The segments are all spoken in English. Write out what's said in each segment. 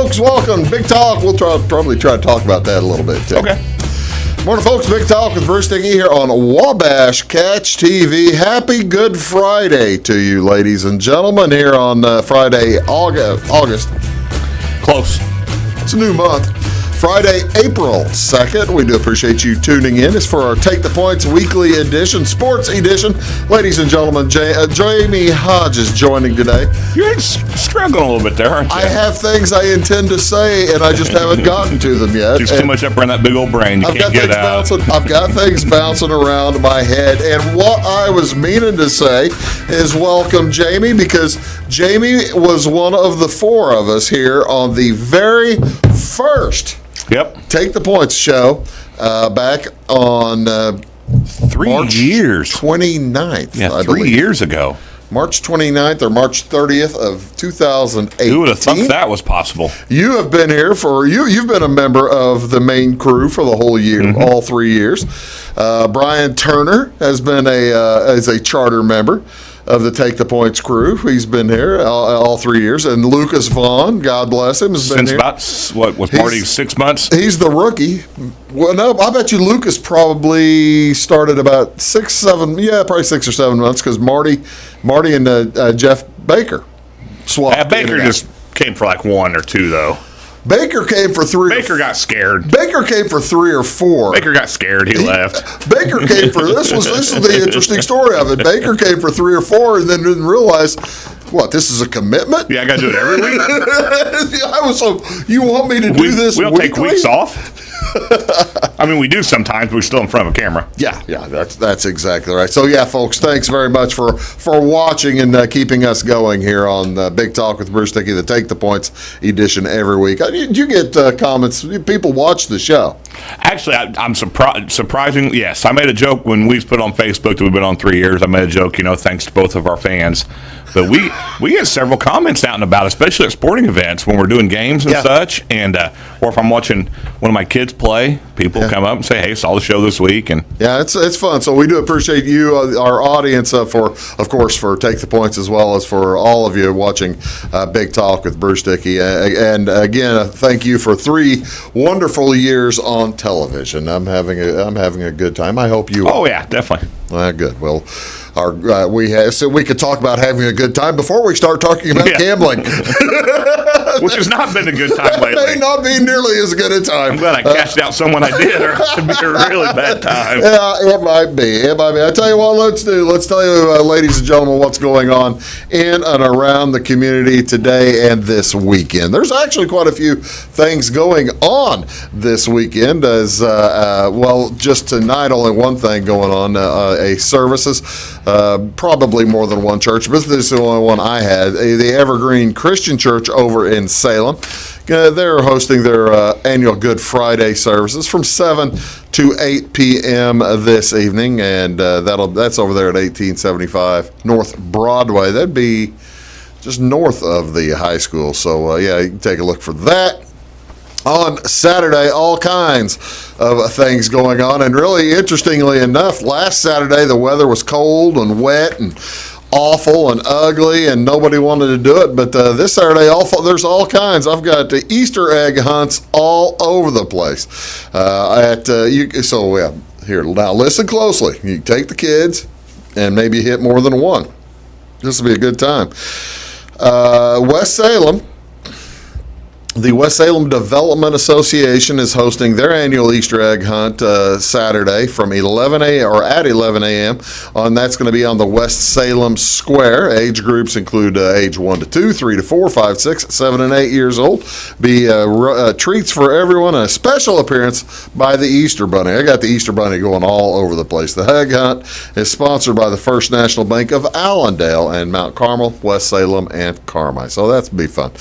folks. Welcome. Big Talk. We'll probably try to talk about that a little bit, too. Okay. Morning, folks. Big Talk with Bruce Dickey here on Wabash Catch TV. Happy Good Friday to you, ladies and gentlemen, here on Friday, August. Close. It's a new month. Friday, April 2nd. We do appreciate you tuning in. It's for our Take the Points weekly edition, sports edition. Ladies and gentlemen, Jamey Hodges joining today. You're struggling a little bit there, aren't you? I have things I intend to say, and I just haven't gotten to them yet. Just too much up around that big old brain. You can't get out. I've got things bouncing around my head, and what I was meaning to say is welcome, Jamey, because Jamey was one of the four of us here on the very first Take the Points show back on 3 March years. 29th. Yeah, I 3 believe. years ago. March 29th or March 30th of 2018. Who would have thought that was possible? You have been here you've been a member of the main crew for the whole year, all 3 years. Brian Turner has been as a charter member of the Take the Points crew. He's been here all 3 years. And Lucas Vaughn, God bless him, has been Since here. about, was Marty 6 months? He's the rookie. Well, no, I bet you Lucas probably started about probably 6 or 7 months, because Marty and Jeff Baker swapped. Baker just came for like 1 or 2, though. Baker came for 3. Baker got scared. Baker came for 3 or 4. Baker got scared. He left. Baker came for this is the interesting story of it. Baker came for 3 or 4 and then didn't realize, what, this is a commitment? Yeah, I got to do it every week. You want me to do this? We don't weekly? take weeks off. I mean, we do sometimes, but we're still in front of a camera. Yeah, that's exactly right. So, yeah, folks, thanks very much for watching and keeping us going here on Big Talk with Bruce Dickey, the Take the Points edition every week. Did you get comments? People watch the show. Actually, I'm surprising. Yes, I made a joke when we put on Facebook that we've been on 3 years. I made a joke, thanks to both of our fans. But we get several comments out and about, especially at sporting events when we're doing games and such, and or if I'm watching one of my kids play, people come up and say, "Hey, saw the show this week." And yeah, it's fun. So we do appreciate you, our audience, for Take the Points, as well as for all of you watching Big Talk with Bruce Dickey. And again, thank you for 3 wonderful years on television. I'm having a good time. I hope you. Oh yeah, definitely. Good. Well, so we could talk about having a good time before we start talking about gambling, which has not been a good time lately. It may not be nearly as good a time. I'm glad I cashed out someone I did, or it'd be a really bad time. Yeah, it might be. I tell you what, let's tell you, ladies and gentlemen, what's going on in and around the community today and this weekend. There's actually quite a few things going on this weekend. As just tonight, only one thing going on. Services, probably more than one church, but this is the only one I had. The Evergreen Christian Church over in Salem. They're hosting their annual Good Friday services from 7 to 8 p.m. this evening, and that's over there at 1875 North Broadway. That'd be just north of the high school. So, you can take a look for that. On Saturday, all kinds of things going on. And really, interestingly enough, last Saturday, the weather was cold and wet and awful and ugly, and nobody wanted to do it. But this Saturday, there's all kinds. I've got the Easter egg hunts all over the place. Here, now listen closely. You take the kids and maybe hit more than one. This will be a good time. West Salem. The West Salem Development Association is hosting their annual Easter egg hunt Saturday from 11 a.m. That's going to be on the West Salem Square. Age groups include age 1 to 2, 3 to 4, 5, 6, 7, and 8 years old. Be treats for everyone, and a special appearance by the Easter Bunny. I got the Easter Bunny going all over the place. The egg hunt is sponsored by the First National Bank of Allendale and Mount Carmel, West Salem, and Carmi. So that's be fun.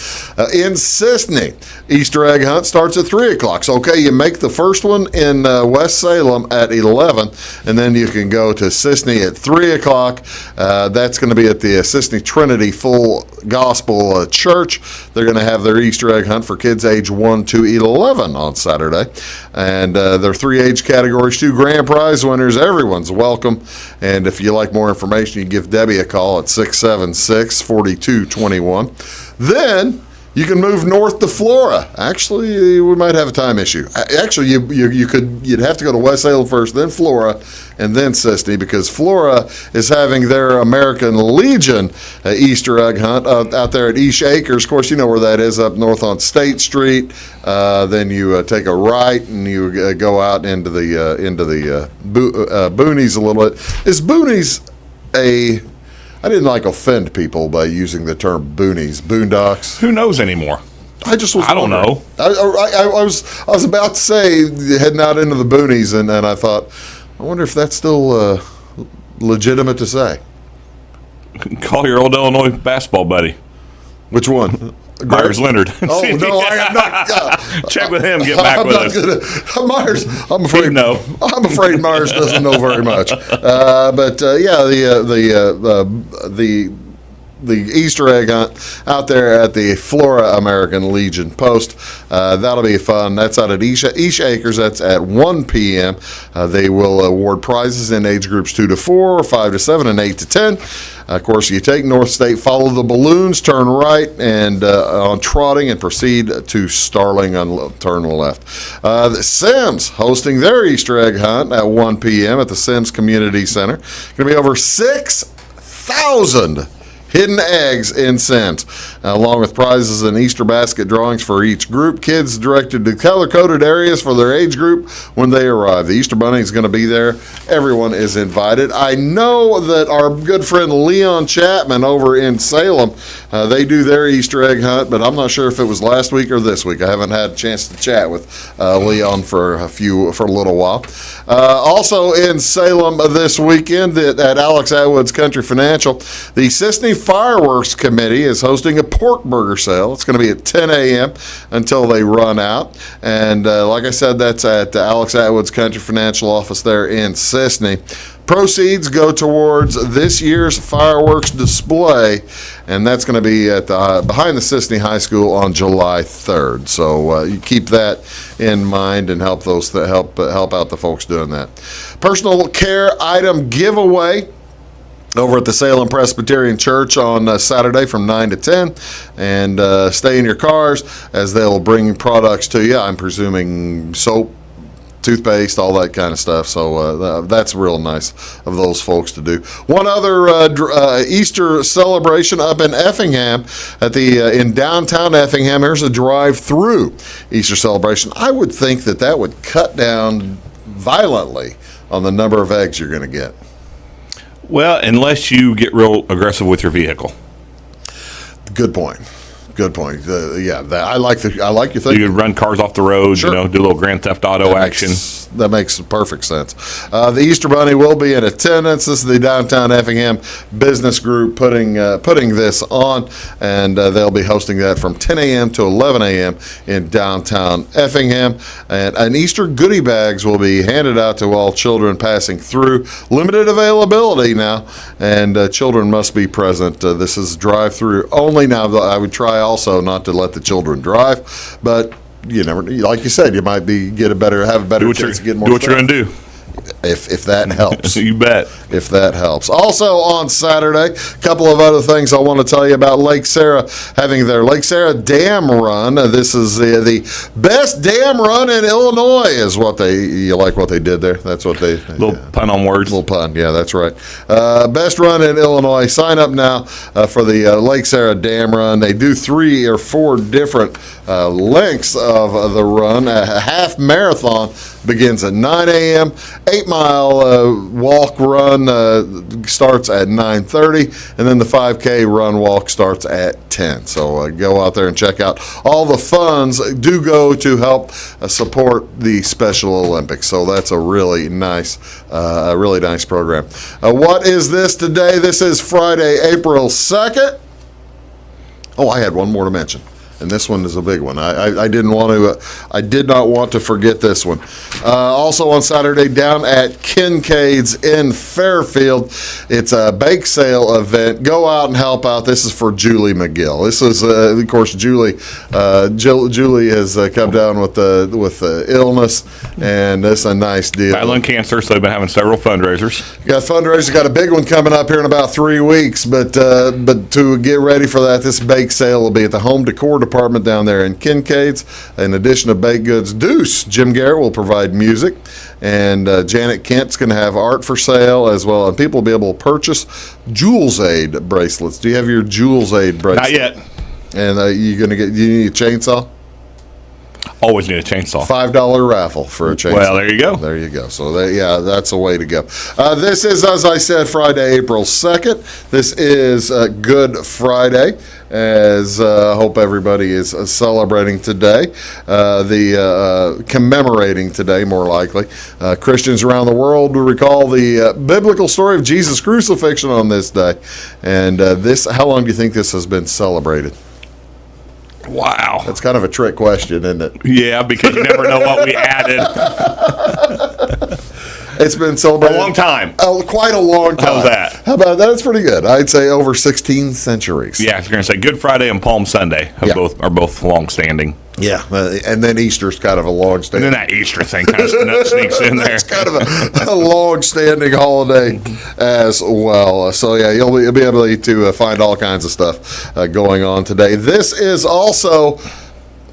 In Sisney, Easter egg hunt starts at 3 o'clock. So, you make the first one in West Salem at 11, and then you can go to Sisney at 3 o'clock. That's going to be at the Sisney Trinity Full Gospel Church. They're going to have their Easter egg hunt for kids age 1 to 11 on Saturday. And there are 3 age categories, 2 grand prize winners. Everyone's welcome. And if you like more information, you give Debbie a call at 676-4221. Then You can move north to Flora. Actually, we might have a time issue. Actually, you'd have to go to West Salem first, then Flora, and then Sisney, because Flora is having their American Legion Easter egg hunt out there at East Acres. Of course, you know where that is, up north on State Street. Then you take a right and you go out into the boonies a little bit. Is boonies I didn't offend people by using the term boonies, boondocks. Who knows anymore? I just was. I don't know. I was about to say heading out into the boonies, and I thought, I wonder if that's still legitimate to say. Call your old Illinois basketball buddy. Which one? Myers Leonard. Oh, no, I am not. Check with him. Get back with us. Myers, I'm afraid. No. I'm afraid Myers doesn't know very much. But the Easter egg hunt out there at the Flora American Legion Post. That'll be fun. That's out at East Acres. That's at 1 p.m. They will award prizes in age groups 2 to 4, 5 to 7, and 8 to 10. Of course, you take North State, follow the balloons, turn right, and on Trotting, and proceed to Starling turn left. The Sims hosting their Easter egg hunt at 1 p.m. at the Sims Community Center. Going to be over 6,000 hidden eggs in Sims, along with prizes and Easter basket drawings for each group. Kids directed to color-coded areas for their age group when they arrive. The Easter Bunny is going to be there. Everyone is invited. I know that our good friend Leon Chapman over in Salem, they do their Easter egg hunt, but I'm not sure if it was last week or this week. I haven't had a chance to chat with Leon for a little while. Also in Salem this weekend at Alex Atwood's Country Financial, the Sisney Fireworks Committee is hosting a pork burger sale. It's going to be at 10 a.m. until they run out. And like I said, that's at Alex Atwood's Country Financial office there in Sisney. Proceeds go towards this year's fireworks display, and that's going to be at behind the Sisney High School on July 3rd. So you keep that in mind and help out the folks doing that. Personal care item giveaway over at the Salem Presbyterian Church on Saturday from 9 to 10. And stay in your cars as they'll bring products to you. I'm presuming soap, toothpaste, all that kind of stuff. So that's real nice of those folks to do. One other Easter celebration up in Effingham in downtown Effingham. Here's a drive-through Easter celebration. I would think that would cut down violently on the number of eggs you're going to get. Well, unless you get real aggressive with your vehicle. Good point. I like your thinking. You could run cars off the road, sure. Do a little Grand Theft Auto action. That makes perfect sense. The Easter Bunny will be in attendance. This is the Downtown Effingham Business Group putting this on, and they'll be hosting that from 10 a.m. to 11 a.m. in downtown Effingham. And Easter goodie bags will be handed out to all children passing through. Limited availability now, and children must be present. This is drive-through only. Now, I would try also not to let the children drive, but you never, like you said, you might have a better chance to get more. Do what you're going to do. If that helps. You bet. If that helps. Also on Saturday, a couple of other things I want to tell you about. Lake Sarah having their Lake Sarah Dam Run. This is the best dam run in Illinois is you like what they did there? That's what they... Little pun on words. Little pun, yeah, that's right. Best run in Illinois. Sign up now for the Lake Sarah Dam Run. They do 3 or 4 different lengths of the run. A half marathon begins at 9 a.m. 8-mile walk run starts at 9:30, and then the 5K run walk starts at 10. So go out there and check out. All the funds do go to help support the Special Olympics. So that's a really nice program. What is this today? This is Friday, April 2nd. Oh, I had one more to mention. And this one is a big one. I did not want to forget this one. Also on Saturday, down at Kincaid's in Fairfield, it's a bake sale event. Go out and help out. This is for Julie McGill. This is, of course, Julie. Julie has come down with illness, and this is a nice deal. Battling cancer, so they've been having several fundraisers. Got a big one coming up here in about 3 weeks, but to get ready for that, this bake sale will be at the Home Decor department down there in Kincaid's. In addition to baked goods, Deuce, Jim Garrett will provide music. And Janet Kent's going to have art for sale as well. And people will be able to purchase Jules Aid bracelets. Do you have your Jules Aid bracelet? Not yet. And you need a chainsaw? Always need a chainsaw. $5 raffle for a chainsaw. Well, there you go. There you go. So, that's a way to go. This is, as I said, Friday, April 2nd. This is Good Friday, as I hope everybody is celebrating today. Commemorating today, more likely. Christians around the world recall the biblical story of Jesus' crucifixion on this day. And how long do you think this has been celebrated? Wow. That's kind of a trick question, isn't it? Yeah, because you never know what we added. It's been celebrated A long time. Quite a long time. How's that? How about that? That's pretty good. I'd say over 16 centuries. Yeah, I was going to say Good Friday and Palm Sunday are both long-standing. Yeah, and then Easter's kind of a long-standing. And then that Easter thing kind of sneaks in there. It's kind of a long-standing holiday as well. So, yeah, you'll be able to find all kinds of stuff going on today. This is also,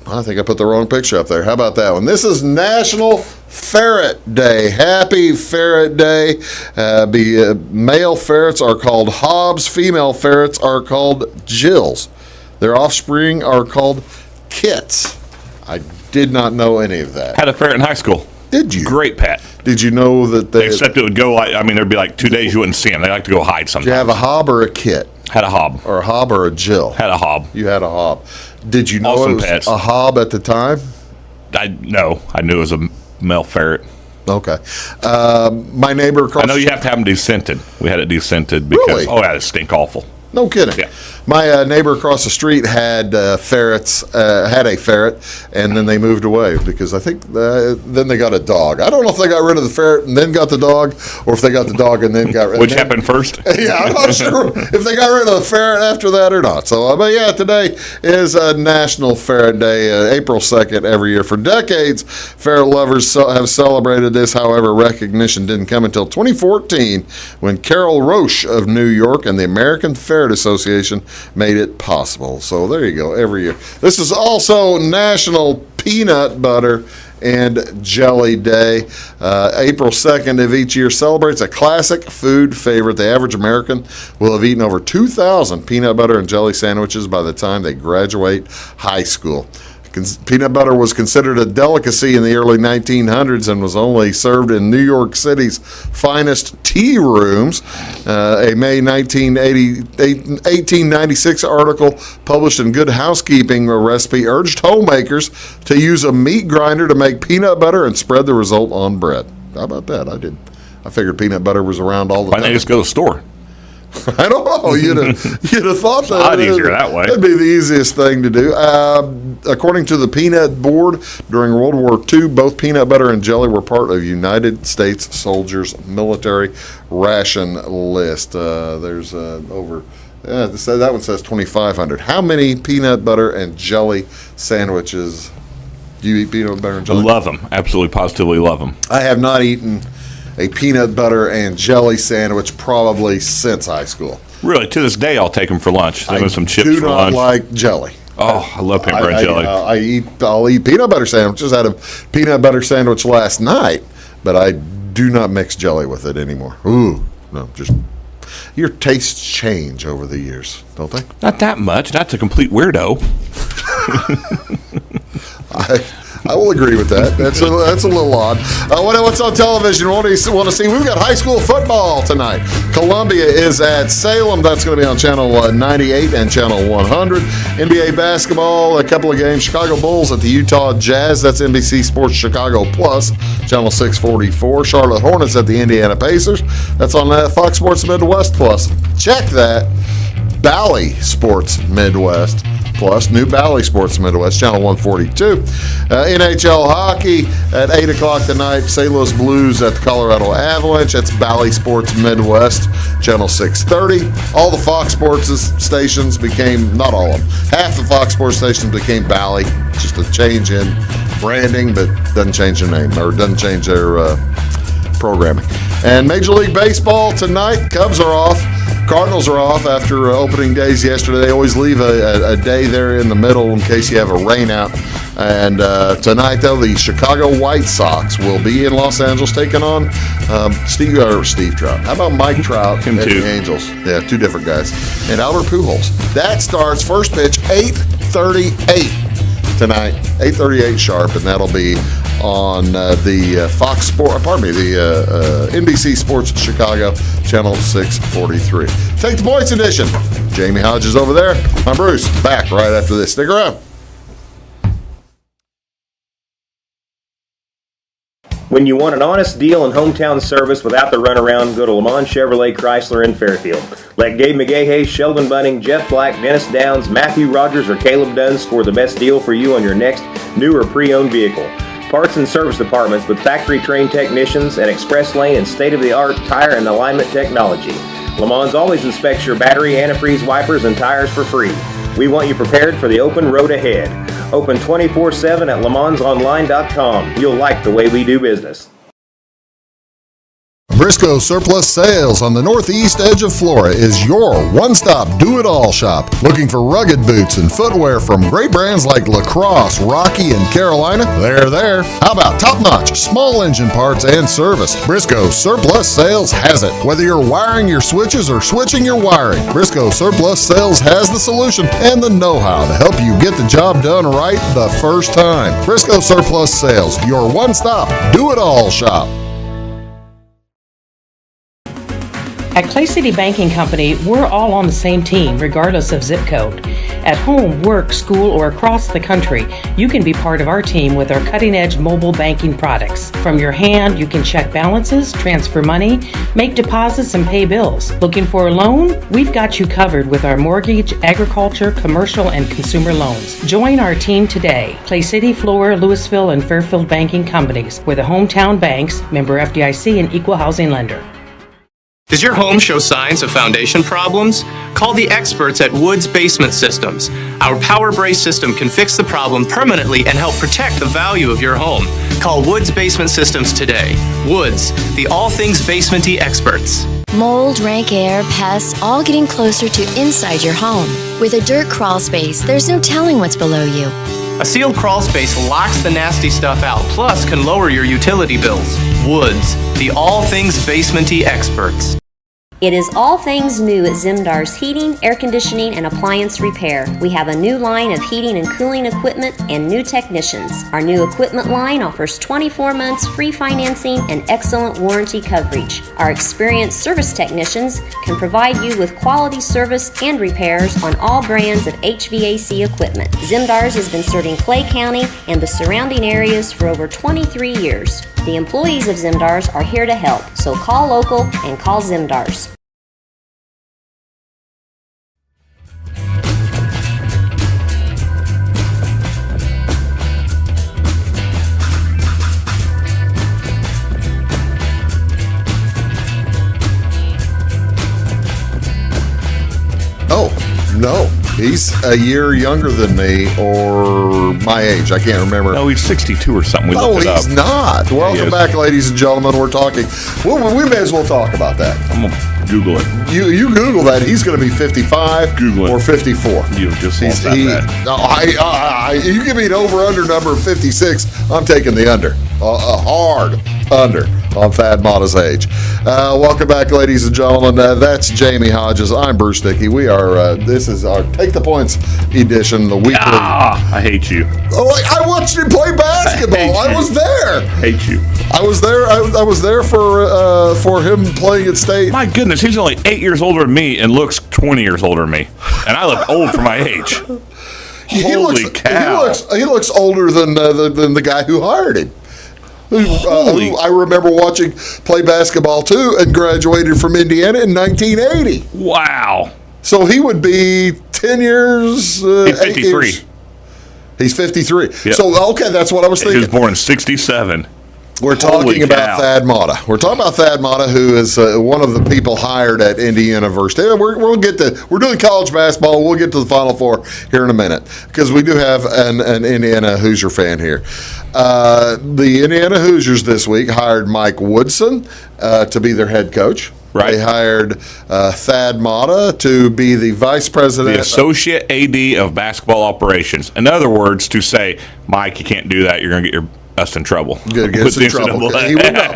I think I put the wrong picture up there. How about that one? This is National Ferret Day. Happy Ferret Day. Male ferrets are called Hobbs. Female ferrets are called Jills. Their offspring are called Kits. I did not know any of that. Had a ferret in high school. Did you? Great pet. Did you know that they... Except it would go there'd be 2 days you wouldn't see them. They like to go hide sometimes. Did you have a hob or a kit? Had a hob. Or a hob or a Jill? Had a hob. You had a hob. Did you know Awesome it was pets. a hob at the time? I knew it was a male ferret. Okay. My neighbor across... I know you have to have them descented. We had it descented because... Really? Oh, yeah, it stink awful. No kidding. Yeah. My neighbor across the street had ferrets, had a ferret, and then they moved away because I think then they got a dog. I don't know if they got rid of the ferret and then got the dog, or if they got the dog and then got rid of Which happened first? Yeah, I'm not sure if they got rid of the ferret after that or not. So, but yeah, today is National Ferret Day, April 2nd every year. For decades, ferret lovers have celebrated this. However, recognition didn't come until 2014 when Carol Roche of New York and the American Ferret Association made it possible. So there you go, every year. This is also National Peanut Butter and Jelly Day. April 2nd of each year celebrates a classic food favorite. The average American will have eaten over 2,000 peanut butter and jelly sandwiches by the time they graduate high school. Peanut butter was considered a delicacy in the early 1900s and was only served in New York City's finest tea rooms. A May 1896 article published in Good Housekeeping recipe urged homemakers to use a meat grinder to make peanut butter and spread the result on bread. How about that? I figured peanut butter was around all the Why time. don't they just go to the store? I don't know. You'd have thought that. A lot easier that way. That'd be the easiest thing to do. According to the Peanut Board, during World War II, both peanut butter and jelly were part of United States soldiers' military ration list. There's over... that one says 2,500. How many peanut butter and jelly sandwiches do you eat? Peanut butter and jelly? I love them. Absolutely, positively love them. I have not eaten a peanut butter and jelly sandwich probably since high school. Really, to this day, I'll take them for lunch. Them with some chips do for not lunch. like jelly. Oh, I love peanut butter and jelly. I'll eat peanut butter sandwiches. I had a peanut butter sandwich last night, but I do not mix jelly with it anymore. Ooh, no, just your tastes change over the years, don't they? Not that much. Not a complete weirdo. I will agree with that. That's a little odd. What's on television? What do you want to see? We've got high school football tonight. Columbia is at Salem. That's going to be on Channel 98 and Channel 100. NBA basketball, a couple of games. Chicago Bulls at the Utah Jazz. That's NBC Sports Chicago Plus, Channel 644. Charlotte Hornets at the Indiana Pacers. That's on Fox Sports Midwest Plus. Check that. Bally Sports Midwest Plus, new Bally Sports Midwest, Channel 142. NHL hockey at 8 o'clock tonight. St. Louis Blues at the Colorado Avalanche. That's Bally Sports Midwest, Channel 630. All the Fox Sports stations became, not all of them, half the Fox Sports stations became Bally. Just a change in branding, but doesn't change their name, or doesn't change their programming. And Major League Baseball tonight, Cubs are off. Cardinals are off after opening days yesterday. They always leave a day there in the middle in case you have a rain out. And tonight, though, the Chicago White Sox will be in Los Angeles taking on Steve Trout. How about Mike Trout and the Angels? Yeah, two different guys. And Albert Pujols. That starts first pitch 8:38 tonight, 8:38 sharp, and that'll be on the Fox Sport, the NBC Sports Chicago, channel 643. Take the Points edition. Jamey Hodges over there. I'm Bruce. Back right after this. Stick around. When you want an honest deal and hometown service without the runaround, go to Lamont Chevrolet Chrysler in Fairfield. Let Gabe McGahey, Sheldon Bunning, Jeff Black, Dennis Downs, Matthew Rogers, or Caleb Dunn score the best deal for you on your next new or pre-owned vehicle. Parts and service departments with factory-trained technicians and express lane and state-of-the-art tire and alignment technology. Lamont always inspects your battery, antifreeze, wipers, and tires for free. We want you prepared for the open road ahead. Open 24/7 at LeMansOnline.com. You'll like the way we do business. Briscoe Surplus Sales on the northeast edge of Flora is your one-stop do-it-all shop. Looking for rugged boots and footwear from great brands like Lacrosse, Rocky, and Carolina? They're there. How about top-notch small engine parts and service? Briscoe Surplus Sales has it. Whether you're wiring your switches or switching your wiring, Briscoe Surplus Sales has the solution and the know-how to help you get the job done right the first time. Briscoe Surplus Sales, your one-stop do-it-all shop. At Clay City Banking Company, we're all on the same team, regardless of zip code. At home, work, school, or across the country, you can be part of our team with our cutting-edge mobile banking products. From your hand, you can check balances, transfer money, make deposits, and pay bills. Looking for a loan? We've got you covered with our mortgage, agriculture, commercial, and consumer loans. Join our team today. Clay City, Flora, Louisville, and Fairfield Banking Companies. We're the hometown banks, member FDIC, and equal housing lender. Does your home show signs of foundation problems? Call the experts at Woods Basement Systems. Our Power Brace system can fix the problem permanently and help protect the value of your home. Call Woods Basement Systems today. Woods, the all things basement-y experts. Mold, rank air, pests, all getting closer to inside your home. With a dirt crawl space, there's no telling what's below you. A sealed crawl space locks the nasty stuff out, plus can lower your utility bills. Woods, the all things basement-y experts. It is all things new at Zimdar's Heating, Air Conditioning, and Appliance Repair. We have a new line of heating and cooling equipment and new technicians. Our new equipment line offers 24 months free financing and excellent warranty coverage. Our experienced service technicians can provide you with quality service and repairs on all brands of HVAC equipment. Zimdar's has been serving Clay County and the surrounding areas for over 23 years. The employees of Zimdar's are here to help, so call local and call Zimdar's. Oh, no. He's a year younger than me or my age. I can't remember. No, he's 62 or something. We No, looked it he's up. not. Welcome back, ladies and gentlemen. We're talking. Well, we may as well talk about that. I'm going to Google it. You Google that. He's going to be 55 Google it. or 54. You just lost that bet. No, you give me an over-under number of 56, I'm taking the under. A hard under on Thad Matta's age. Welcome back, ladies and gentlemen. That's Jamey Hodges. I'm Bruce Dickey. We are, this is our Take the Points edition, the weekly. I hate you. Oh, I watched him play basketball. I was there. Hate you. I was there. I was there for him playing at State. My goodness, he's only 8 years older than me and looks 20 years older than me. And I look old for my age. Holy cow. He looks older than the guy who hired him. Who I remember watching play basketball too, and graduated from Indiana in 1980. Wow. So he would be 10 years. He's 53. He's 53. Yep. So, okay, that's what I was He thinking. was born in 67. We're talking about Thad Matta. We're talking about Thad Matta, who is one of the people hired at Indiana University. We'll get to. We're doing college basketball. We'll get to the Final Four here in a minute because we do have an Indiana Hoosier fan here. The Indiana Hoosiers this week hired Mike Woodson to be their head coach. Right. They hired Thad Matta to be the vice president. The associate AD of basketball operations. In other words, to say, Mike, you can't do that. You're going to get us in trouble. Good, get us With in the trouble. NCAA. He would know.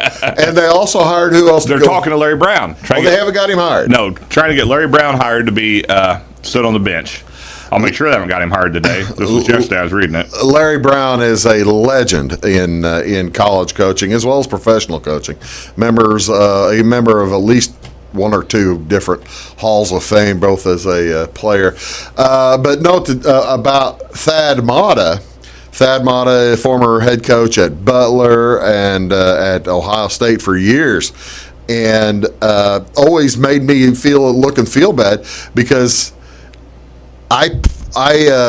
And they also hired who else? They're talking to Larry Brown. They haven't got him hired. No, trying to get Larry Brown hired to be stood on the bench. I'll make sure they haven't got him hired today. This was yesterday. I was reading it. Larry Brown is a legend in college coaching as well as professional coaching. A member of at least one or two different halls of fame, both as a player. But note about Thad Matta. Thad Matta, a former head coach at Butler and at Ohio State for years, and always made me look and feel bad because I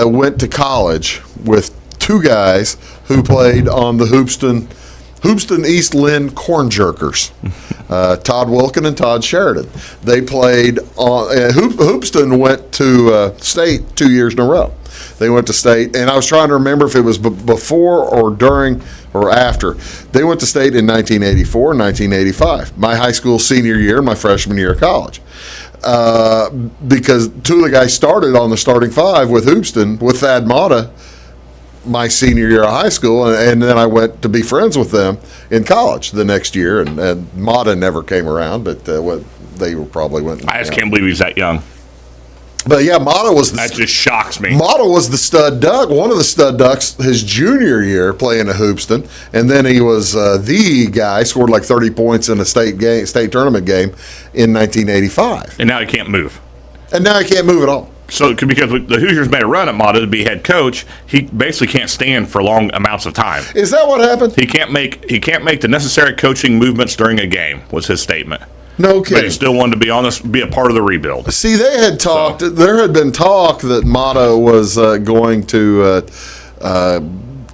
went to college with two guys who played on the Hoopston East Lynn Corn Jerkers, Todd Wilkin and Todd Sheridan. They played on Hoopston went to state 2 years in a row. They went to state, and I was trying to remember if it was before or during or after. They went to state in 1984 and 1985, my high school senior year, my freshman year of college. Because two of the guys started on the starting five with Hoopston, with Thad Matta, my senior year of high school, and then I went to be friends with them in college the next year, and Matta never came around, but they probably went. I just can't believe he's that young. But yeah, Matta was that just shocks me. Matta was the stud duck, one of the stud ducks his junior year playing at Hoopston, and then he was the guy, scored like 30 points in a state tournament game in 1985. And now he can't move. And now he can't move at all. So because the Hoosiers made a run at Matta to be head coach, he basically can't stand for long amounts of time. Is that what happened? He can't make the necessary coaching movements during a game, was his statement. No kidding. But he still wanted to be a part of the rebuild. See, they had talked. There had been talk that Matta was going to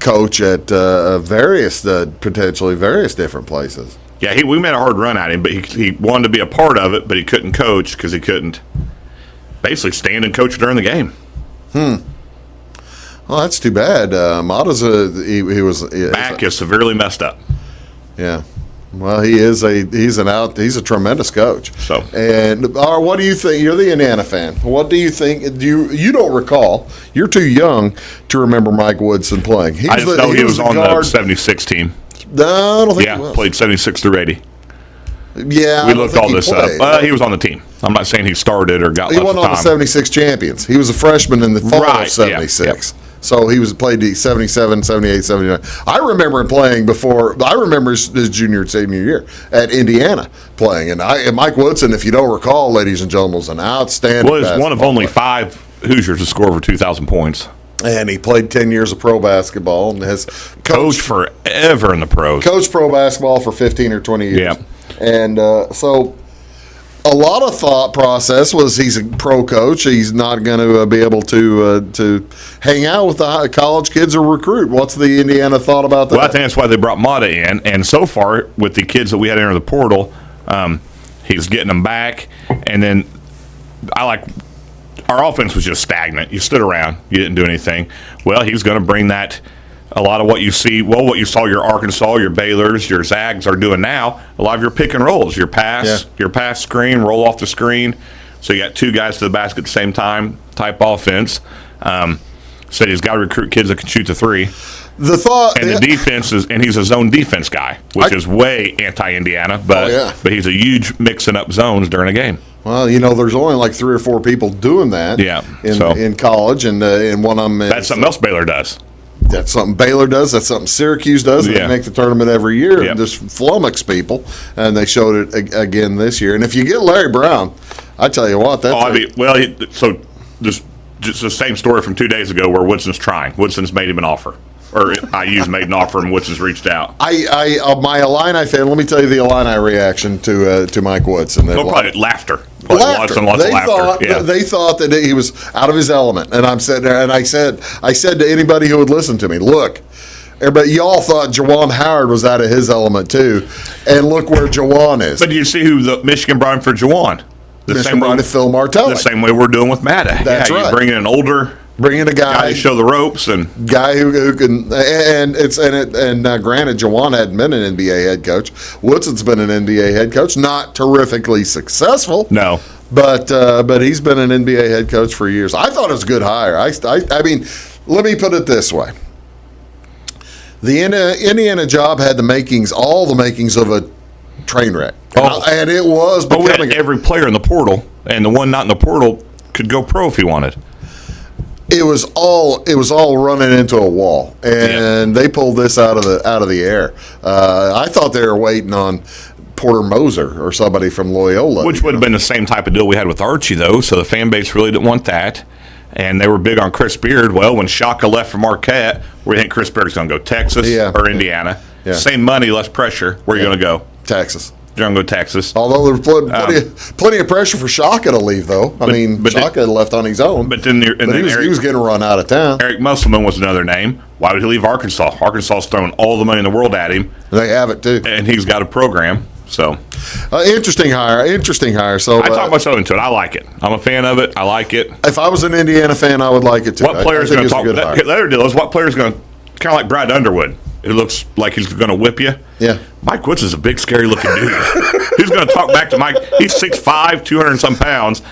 coach at potentially various different places. Yeah, we made a hard run at him, but he wanted to be a part of it, but he couldn't coach because he couldn't basically stand and coach during the game. Well, that's too bad. Matta's he was back is severely messed up. Yeah. Well, he's a tremendous coach. So, and what do you think? You're the Indiana fan. What do you think? You don't recall? You're too young to remember Mike Woodson playing. I just know he was on the 76 team. No, I don't think he was. Played 76 through 80. Yeah, we looked all this up. He was on the team. I'm not saying he started or got. He wasn't on the 76 champions. He was a freshman in the fall of 76. Yep. So he played the 77, 78, 79. I remember him playing before. I remember his junior and senior year at Indiana playing. And Mike Woodson, if you don't recall, ladies and gentlemen, was an outstanding Well, he's one of only 5 Hoosiers to score over 2,000 points. And he played 10 years of pro basketball and has coached forever in the pros. Coached pro basketball for 15 or 20 years. Yeah. And so a lot of thought process was he's a pro coach. He's not going to be able to hang out with the college kids or recruit. What's the Indiana thought about that? Well, I think that's why they brought Matta in. And so far, with the kids that we had enter the portal, he's getting them back. And then our offense was just stagnant. You stood around. You didn't do anything. Well, he's going to bring that. A lot of what you saw your Arkansas, your Baylors, your Zags are doing now. A lot of your pick and rolls, your pass screen, roll off the screen. So you got 2 guys to the basket at the same time type offense. Said he's got to recruit kids that can shoot the 3. The defense is, and he's a zone defense guy, which is way anti-Indiana, but he's a huge mixing up zones during a game. Well, there's only like 3 or 4 people doing that. In college, and one of them. That's something else Baylor does. That's something Baylor does. That's something Syracuse does. They make the tournament every year and just flummox people. And they showed it again this year. And if you get Larry Brown, I tell you what, that's just the same story from 2 days ago where Woodson's trying. Woodson's made him an offer. Or IU's made an offer and Woodson's reached out. My Illini fan, let me tell you the Illini reaction to Mike Woodson. Probably laughter. Laughter. Lots of laughter. They thought that he was out of his element. And I'm sitting there and I said to anybody who would listen to me, look, everybody, y'all thought Jawan Howard was out of his element too. And look where Jawan is. But do you see who the Michigan brought in for Jawan? Michigan brought in Phil Martelli. The same way we're doing with Matta. That's right. You bring in an older Bring in a guy to show the ropes and guy who can, and granted, Jawan hadn't been an NBA head coach. Woodson's been an NBA head coach, not terrifically successful. no. But he's been an NBA head coach for years. I thought it was a good hire. I mean, let me put it this way: the Indiana job had all the makings of a train wreck, and it was But we becoming had every player in the portal, and the one not in the portal could go pro if he wanted. It was all running into a wall, and they pulled this out of the air. I thought they were waiting on Porter Moser or somebody from Loyola, Which would have been the same type of deal we had with Archie, though, so the fan base really didn't want that. And they were big on Chris Beard. Well, when Shaka left for Marquette, where do you think Chris Beard's going to go? Texas or Indiana? Yeah. Same money, less pressure. Where are you going to go? Texas. You're going to go Texas. Although there's plenty of pressure for Shaka to leave, though. But Shaka had left on his own. But then, he was getting run out of town. Eric Musselman was another name. Why would he leave Arkansas? Arkansas's throwing all the money in the world at him. They have it, too. And he's got a program. So interesting hire. So I talk myself into it. I like it. I'm a fan of it. I like it. If I was an Indiana fan, I would like it too. What player's going to talk? The other deal is what player's going to kind of like Brad Underwood, who looks like he's going to whip you. Yeah. Mike Woods is a big, scary looking dude. Who's going to talk back to Mike? He's 6'5", 200 and some pounds.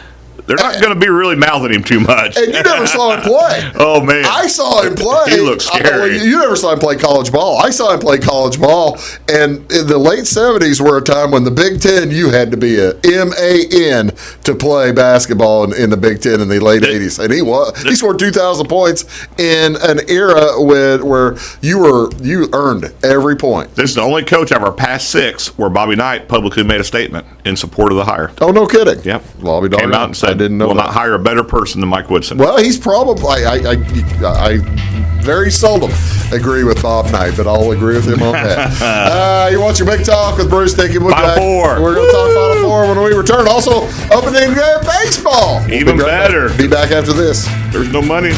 They're not going to be really mouthing him too much. And you never saw him play. Oh, man. I saw him play. He looks scary. You never saw him play college ball. I saw him play college ball. And in the late 70s were a time when the Big Ten, you had to be a MAN to play basketball in the Big Ten in the late 80s. And he scored 2,000 points in an era where you earned every point. This is the only coach ever past 6 where Bobby Knight publicly made a statement in support of the hire. Oh, no kidding. Yep. Bobby Came out and said, I didn't know we'll that. not hire a better person than Mike Woodson. Well, he's probably. I very seldom agree with Bob Knight, but I'll agree with him on that. You want your big talk with Bruce Dickey? Final Four. We're going to talk Final Four when we return. Also, opening day of baseball. Even better. Be back after this. There's no money.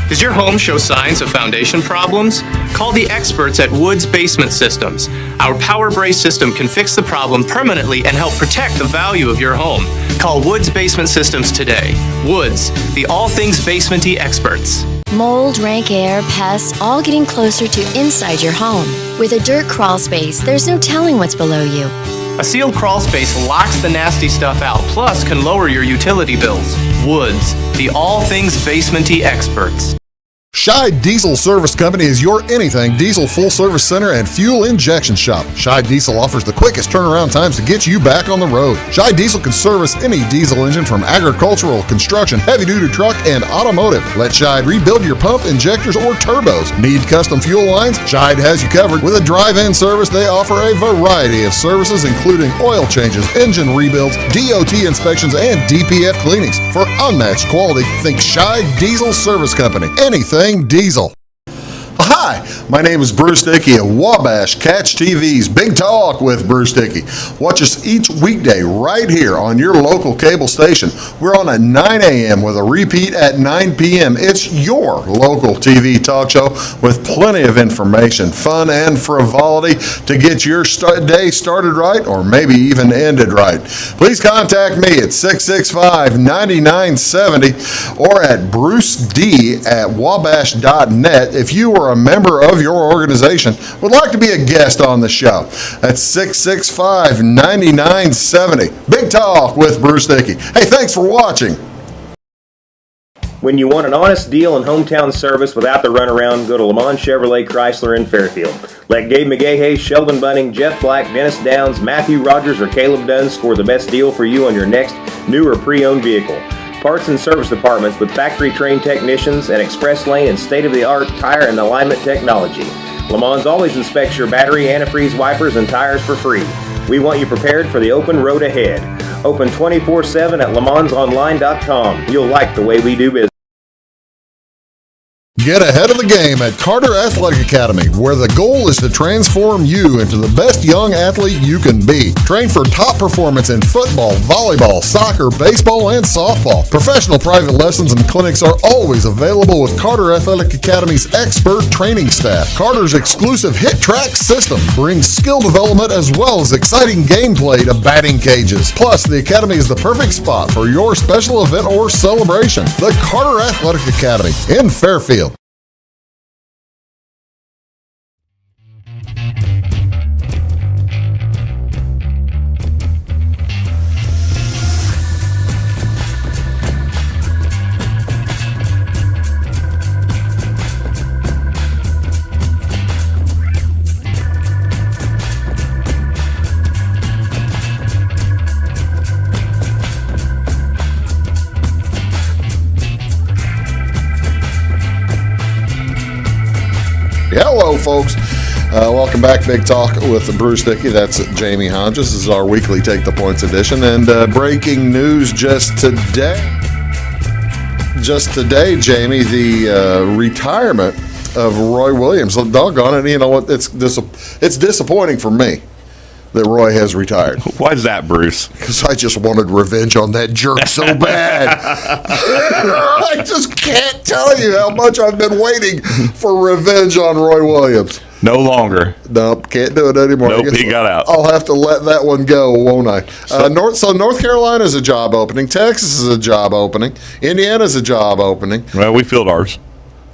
Does your home show signs of foundation problems? Call the experts at Woods Basement Systems. Our Power Brace system can fix the problem permanently and help protect the value of your home. Call Woods Basement Systems today. Woods, the all things basementy experts. Mold, rank air, pests, all getting closer to inside your home. With a dirt crawl space, there's no telling what's below you. A sealed crawl space locks the nasty stuff out, plus can lower your utility bills. Woods, the all things basementy experts. Scheid Diesel Service Company is your anything diesel full-service center and fuel injection shop. Scheid Diesel offers the quickest turnaround times to get you back on the road. Scheid Diesel can service any diesel engine from agricultural, construction, heavy-duty truck, and automotive. Let Scheid rebuild your pump, injectors, or turbos. Need custom fuel lines? Scheid has you covered. With a drive-in service, they offer a variety of services, including oil changes, engine rebuilds, DOT inspections, and DPF cleanings. For unmatched quality, think Scheid Diesel Service Company. Anything diesel. Hi, my name is Bruce Dickey of Wabash Catch TV's Big Talk with Bruce Dickey. Watch us each weekday right here on your local cable station. We're on at 9 a.m. with a repeat at 9 p.m. It's your local TV talk show with plenty of information, fun, and frivolity to get your day started right or maybe even ended right. Please contact me at 665-9970 or at bruced@wabash.net if you are a member of your organization would like to be a guest on the show. That's 665-9970. Big Talk with Bruce Dickey. Hey, thanks for watching. When you want an honest deal and hometown service without the runaround, go to Lamont Chevrolet Chrysler in Fairfield. Let Gabe McGahey, Sheldon Bunning, Jeff Black, Dennis Downs, Matthew Rogers, or Caleb Dunn score the best deal for you on your next new or pre-owned vehicle. Parts and service departments with factory-trained technicians and express lane and state-of-the-art tire and alignment technology. Lamont always inspects your battery, antifreeze, wipers, and tires for free. We want you prepared for the open road ahead. Open 24/7 at LaMonsOnline.com. You'll like the way we do business. Get ahead of the game at Carter Athletic Academy, where the goal is to transform you into the best young athlete you can be. Train for top performance in football, volleyball, soccer, baseball, and softball. Professional private lessons and clinics are always available with Carter Athletic Academy's expert training staff. Carter's exclusive Hit Track system brings skill development as well as exciting gameplay to batting cages. Plus, the Academy is the perfect spot for your special event or celebration. The Carter Athletic Academy in Fairfield. Hello, folks. Welcome back. Big Talk with Bruce Dickey. That's Jamey Hodges. This is our weekly Take the Points edition. And breaking news just today, Jamie, the retirement of Roy Williams. Doggone it, you know what? It's disappointing for me that Roy has retired. Why is that, Bruce? Because I just wanted revenge on that jerk so bad. I just can't tell you how much I've been waiting for revenge on Roy Williams. No longer. Nope, can't do it anymore. Nope, he got out. I'll have to let that one go, won't I? So North Carolina is a job opening. Texas is a job opening. Indiana is a job opening. Well, we filled ours.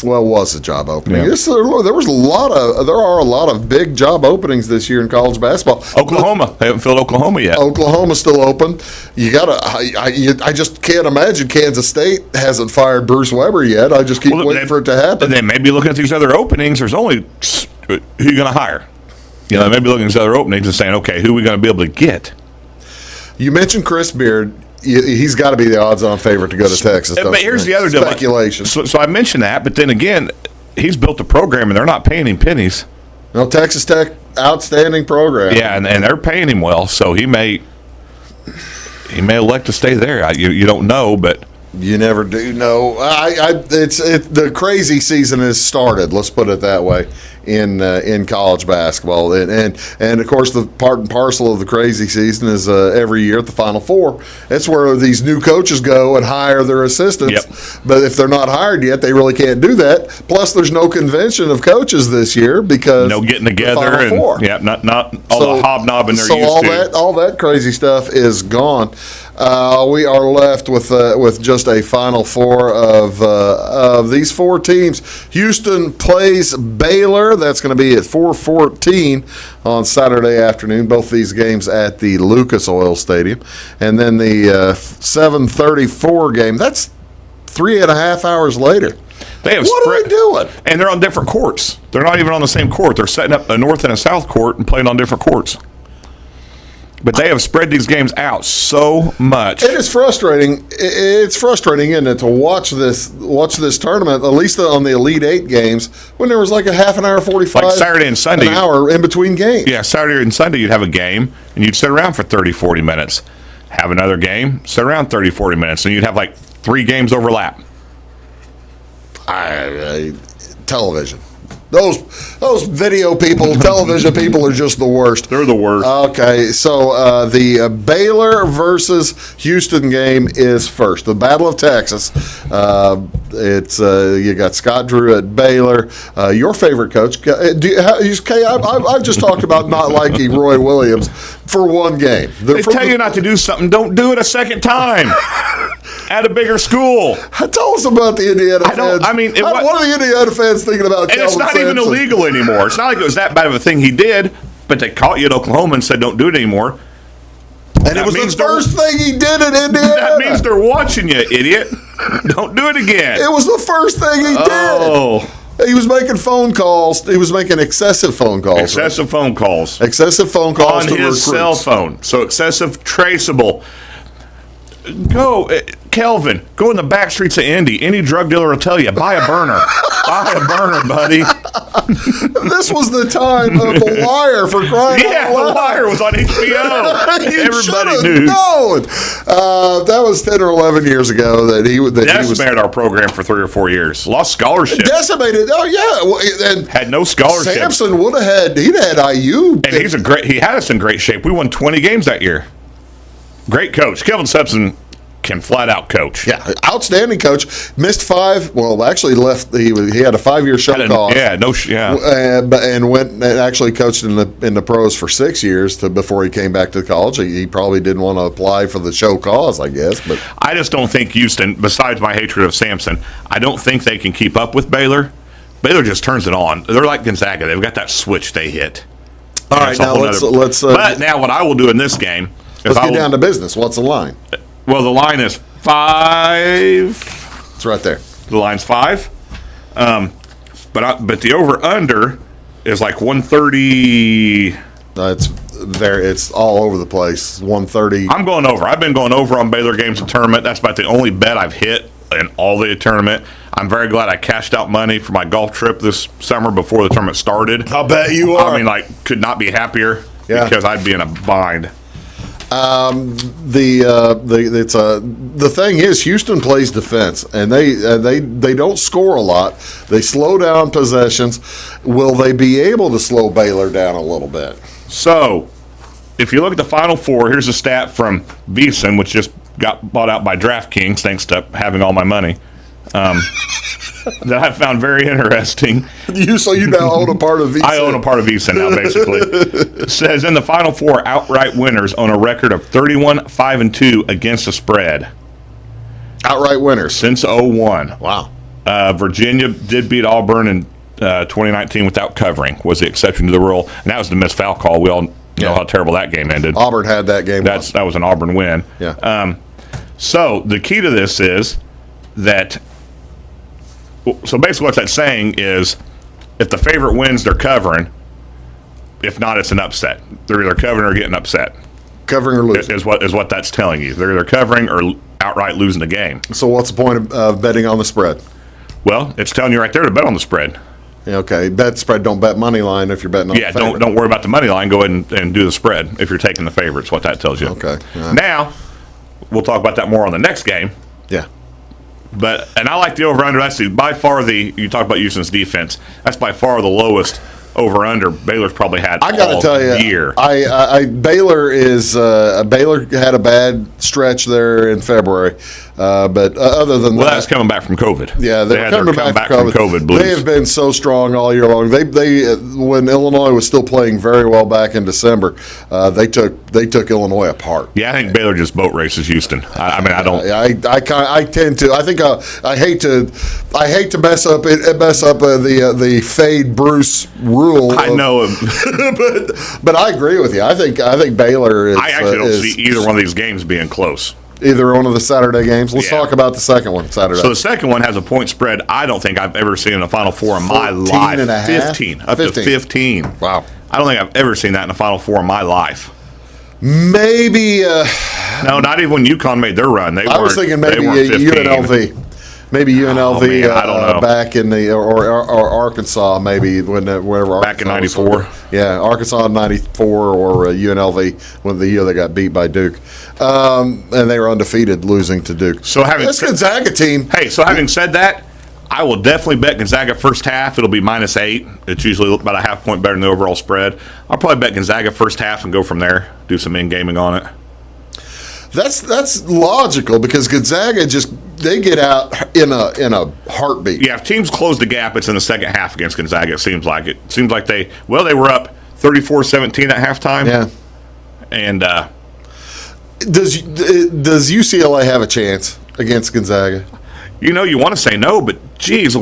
Well, was a job opening. Yeah. There are a lot of big job openings this year in college basketball. Oklahoma, they haven't filled Oklahoma yet. Oklahoma's still open. I just can't imagine Kansas State hasn't fired Bruce Weber yet. I just keep waiting for it to happen. They may be looking at these other openings. There's only who you going to hire. You know, they may be looking at these other openings and saying, okay, who are we going to be able to get? You mentioned Chris Beard. He's got to be the odds-on favorite to go to Texas. But here's the other speculation. So I mentioned that, but then again, he's built a program, and they're not paying him pennies. No, Texas Tech, outstanding program. Yeah, and they're paying him well, so he may elect to stay there. You don't know, but you never do know. The crazy season has started. Let's put it that way. In college basketball, and of course the part and parcel of the crazy season is every year at the Final Four. That's where these new coaches go and hire their assistants. Yep. But if they're not hired yet, they really can't do that. Plus, there's no convention of coaches this year because no getting together the Final Four. Yeah, not all the hobnobbing they're used to. All that crazy stuff is gone. We are left with just a Final Four of these four teams. Houston plays Baylor. That's going to be at 4:14 on Saturday afternoon. Both these games at the Lucas Oil Stadium. And then the 7:34 game, that's 3.5 hours later. What are they doing? And they're on different courts. They're not even on the same court. They're setting up a north and a south court and playing on different courts. But they have spread these games out so much. It is frustrating. It's frustrating, isn't it, to watch this tournament, at least on the Elite Eight games, when there was like a half an hour, 45 like Saturday and Sunday, an hour in between games. Yeah, Saturday and Sunday you'd have a game, and you'd sit around for 30, 40 minutes. Have another game, sit around 30, 40 minutes, and you'd have like 3 games overlap. Television. Those video people, television people are just the worst. They're the worst. Okay, so the Baylor versus Houston game is first. The Battle of Texas. It's you got Scott Drew at Baylor. Your favorite coach. I've just talked about not liking Roy Williams for one game. They tell you not to do something. Don't do it a second time. At a bigger school. Tell us about the Indiana fans. What are the Indiana fans thinking about Kelvin It's not even illegal anymore. It's not like it was that bad of a thing he did, but they caught you at Oklahoma and said don't do it anymore. And it was the first thing he did in Indiana. That means they're watching you, idiot. Don't do it again. It was the first thing he did. He was making phone calls. He was making excessive phone calls. Excessive phone calls. Excessive phone calls on to his recruits. cell phone. So excessive traceable. Go. Kelvin, go in the back streets of Indy. Any drug dealer will tell you, buy a burner. Buy a burner, buddy. This was the time of The Wire, for crying out loud. The Wire was on HBO. Everybody knew. Known. That was 10 or 11 years ago that he was decimated our program for 3 or 4 years. Lost scholarship. Decimated. Oh yeah, well, and had no scholarship. Sampson would have had. He'd had IU, and he had us in great shape. We won 20 games that year. Great coach, Kelvin Sampson. Can flat out coach. Yeah, outstanding coach. Missed 5. Well, actually left. He had a 5-year show cause. And went and actually coached in the pros for 6 years before he came back to college. He probably didn't want to apply for the show cause, I guess. But I just don't think Houston. Besides my hatred of Sampson, I don't think they can keep up with Baylor. Baylor just turns it on. They're like Gonzaga. They've got that switch they hit. All right, now let's. But now, what I will do in this game. Let's get down to business. What's the line? Well, the line is 5. It's right there. The line's 5. But the over-under is like 130. It's all over the place. 130. I'm going over. I've been going over on Baylor games of tournament. That's about the only bet I've hit in all the tournament. I'm very glad I cashed out money for my golf trip this summer before the tournament started. I'll bet you are. I mean, could not be happier because I'd be in a bind. The thing is, Houston plays defense, and they don't score a lot. They slow down possessions. Will they be able to slow Baylor down a little bit? So, if you look at the Final Four, here's a stat from VSiN, which just got bought out by DraftKings, thanks to having all my money. That I found very interesting. So you now own a part of VSiN. I own a part of VSiN now, basically. It says in the Final Four, outright winners own a record of 31-5-2 against the spread. Outright winners since 2001. Wow. Virginia did beat Auburn in 2019 without covering. Was the exception to the rule, and that was the missed foul call. We all know how terrible that game ended. Auburn had that game. That was an Auburn win. Yeah. So the key to this is that. So basically what that's saying is if the favorite wins, they're covering. If not, it's an upset. They're either covering or getting upset. Covering or losing. Is what that's telling you. They're either covering or outright losing the game. So what's the point of betting on the spread? Well, it's telling you right there to bet on the spread. Okay, bet spread, don't bet money line if you're betting on the favorite. don't worry about the money line. Go ahead and do the spread if you're taking the favorites, what that tells you. Okay. Right. Now, we'll talk about that more on the next game. Yeah. And I like the over-under. That's by far you talk about Houston's defense. That's by far the lowest over-under Baylor's probably had I got to tell you, year. Baylor had a bad stretch there in February. But other than that, that's coming back from COVID. Yeah, they had coming back from COVID blues. They have been so strong all year long. They when Illinois was still playing very well back in December, they took Illinois apart. Yeah, I think Baylor just boat races Houston. I don't. I tend to. I think I hate to mess up the fade Bruce rule. I know him, but I agree with you. I think Baylor is. I actually don't see either one of these games being close. Either one of the Saturday games. Let's talk about the second one Saturday. So the second one has a point spread I don't think I've ever seen in a Final Four in my life. 15. Up to 15. Wow. I don't think I've ever seen that in a Final Four in my life. Maybe. No, not even when UConn made their run. I was thinking maybe UNLV. Maybe UNLV I don't know. Back in the or Arkansas maybe whenever Arkansas back in '94. Yeah, Arkansas in '94 or UNLV when the year they got beat by Duke, and they were undefeated losing to Duke. So this Gonzaga team. Hey, so having said that, I will definitely bet Gonzaga first half. It'll be -8. It's usually about a half point better than the overall spread. I'll probably bet Gonzaga first half and go from there. Do some in-gaming on it. That's logical because Gonzaga they get out in a heartbeat. Yeah, if teams close the gap, it's in the second half against Gonzaga. It seems like they were up 34-17 at halftime. Yeah, and does UCLA have a chance against Gonzaga? You want to say no, but geez.